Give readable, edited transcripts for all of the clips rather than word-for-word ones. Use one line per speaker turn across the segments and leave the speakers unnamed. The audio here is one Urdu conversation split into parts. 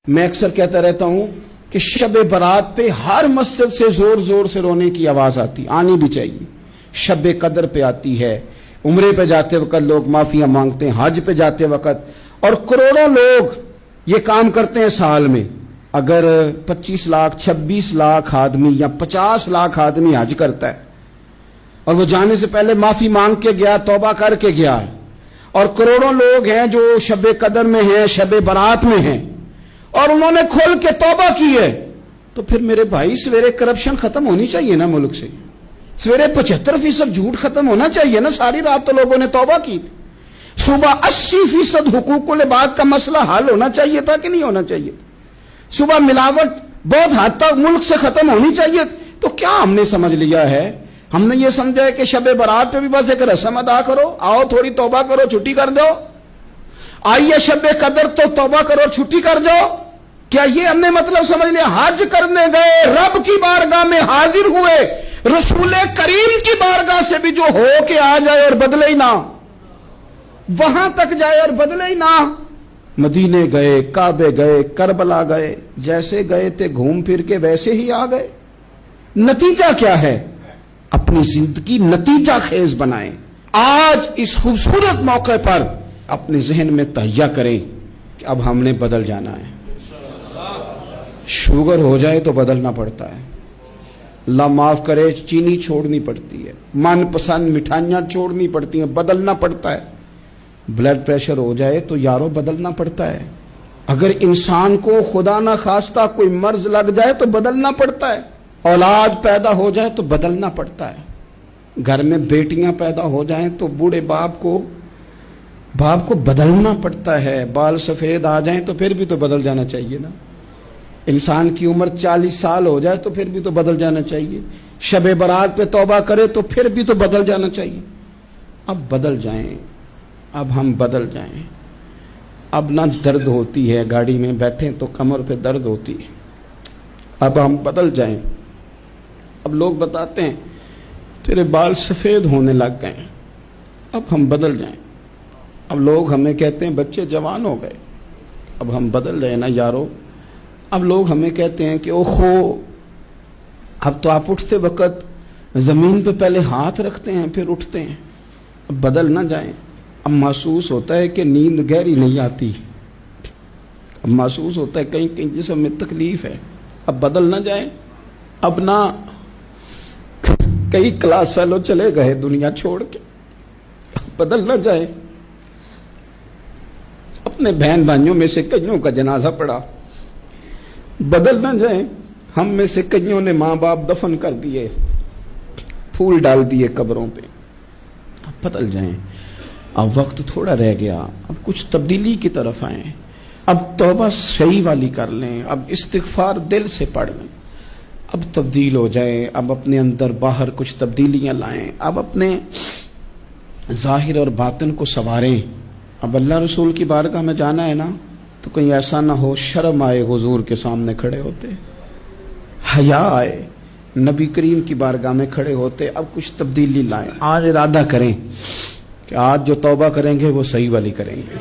میں اکثر کہتا رہتا ہوں کہ شب برات پہ ہر مسجد سے زور زور سے رونے کی آواز آنی بھی چاہیے. شب قدر پہ آتی ہے، عمرے پہ جاتے وقت لوگ معافیاں مانگتے ہیں، حج پہ جاتے وقت، اور کروڑوں لوگ یہ کام کرتے ہیں سال میں. اگر 25 لاکھ 26 لاکھ آدمی یا 50 لاکھ آدمی حج کرتا ہے اور وہ جانے سے پہلے معافی مانگ کے گیا، توبہ کر کے گیا ہے، اور کروڑوں لوگ ہیں جو شب قدر میں ہیں، شب برات میں ہیں، اور انہوں نے کھول کے توبہ کی ہے، تو پھر میرے بھائی سویرے کرپشن ختم ہونی چاہیے نا ملک سے. سویرے 75% جھوٹ ختم ہونا چاہیے نا. ساری رات تو لوگوں نے توبہ کی تھی. صبح 80% حقوق العباد کا مسئلہ حل ہونا چاہیے تھا کہ نہیں ہونا چاہیے؟ صبح ملاوٹ بہت حد تک ملک سے ختم ہونی چاہیے. تو کیا ہم نے سمجھ لیا ہے؟ ہم نے یہ سمجھا ہے کہ شب برات پہ بھی بس ایک رسم ادا کرو، آؤ تھوڑی توبہ کرو، چھٹی کر دو. آئیے شب قدر تو توبہ کرو، چھٹی کر جاؤ. کیا یہ ہم نے مطلب سمجھ لیا؟ حج کرنے گئے، رب کی بارگاہ میں حاضر ہوئے، رسول کریم کی بارگاہ سے بھی جو ہو کے آ جائے اور بدلے ہی نہ، وہاں تک جائے اور بدلے ہی نہ. مدینے گئے، کعبے گئے، کربلا گئے، جیسے گئے تھے گھوم پھر کے ویسے ہی آ گئے. نتیجہ کیا ہے؟ اپنی زندگی نتیجہ خیز بنائیں. آج اس خوبصورت موقع پر اپنے ذہن میں تہیہ کریں کہ اب ہم نے بدل جانا ہے. شوگر ہو جائے تو بدلنا پڑتا ہے، اللہ معاف کرے، چینی چھوڑنی پڑتی ہے، من پسند مٹھائیاں چھوڑنی پڑتی ہیں، بدلنا پڑتا ہے. بلڈ پریشر ہو جائے تو یارو بدلنا پڑتا ہے. اگر انسان کو خدا نہ خواستہ کوئی مرض لگ جائے تو بدلنا پڑتا ہے. اولاد پیدا ہو جائے تو بدلنا پڑتا ہے. گھر میں بیٹیاں پیدا ہو جائیں تو بوڑھے باپ کو بدلنا پڑتا ہے. بال سفید آ جائیں تو پھر بھی تو بدل جانا چاہیے نا. انسان کی عمر 40 سال ہو جائے تو پھر بھی تو بدل جانا چاہیے. شب برات پہ توبہ کرے تو پھر بھی تو بدل جانا چاہیے. اب بدل جائیں، اب ہم بدل جائیں. اب نہ درد ہوتی ہے، گاڑی میں بیٹھیں تو کمر پہ درد ہوتی ہے. اب ہم بدل جائیں. اب لوگ بتاتے ہیں تیرے بال سفید ہونے لگ گئے. اب ہم بدل جائیں. اب لوگ ہمیں کہتے ہیں بچے جوان ہو گئے. اب ہم بدل جائیں نا یارو. اب لوگ ہمیں کہتے ہیں کہ اوہو، اب تو آپ اٹھتے وقت زمین پہ پہلے ہاتھ رکھتے ہیں پھر اٹھتے ہیں. اب بدل نہ جائیں. اب محسوس ہوتا ہے کہ نیند گہری نہیں آتی. اب محسوس ہوتا ہے کہیں کہیں جسم میں تکلیف ہے. اب بدل نہ جائیں. اب نہ کئی کلاس فیلو چلے گئے دنیا چھوڑ کے. اب بدل نہ جائیں. اپنے بہن بھائیوں میں سے کئیوں کا جنازہ پڑا. بدل نہ جائیں. ہم میں سے کئیوں نے ماں باپ دفن کر دیے، پھول ڈال دیے قبروں پہ. اب بدل جائیں. اب وقت تھوڑا رہ گیا، اب کچھ تبدیلی کی طرف آئیں. اب توبہ صحیح والی کر لیں. اب استغفار دل سے پڑھ لیں. اب تبدیل ہو جائیں. اب اپنے اندر باہر کچھ تبدیلیاں لائیں. اب اپنے ظاہر اور باطن کو سنواریں. اب اللہ رسول کی بارگاہ میں جانا ہے نا، تو کہیں ایسا نہ ہو شرم آئے حضور کے سامنے کھڑے ہوتے، حیا آئے نبی کریم کی بارگاہ میں کھڑے ہوتے. اب کچھ تبدیلی لائیں. آج ارادہ کریں کہ آج جو توبہ کریں گے وہ صحیح والی کریں گے.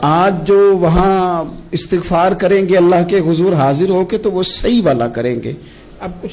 آج جو وہاں استغفار کریں گے اللہ کے حضور حاضر ہو کے تو وہ صحیح والا کریں گے. اب کچھ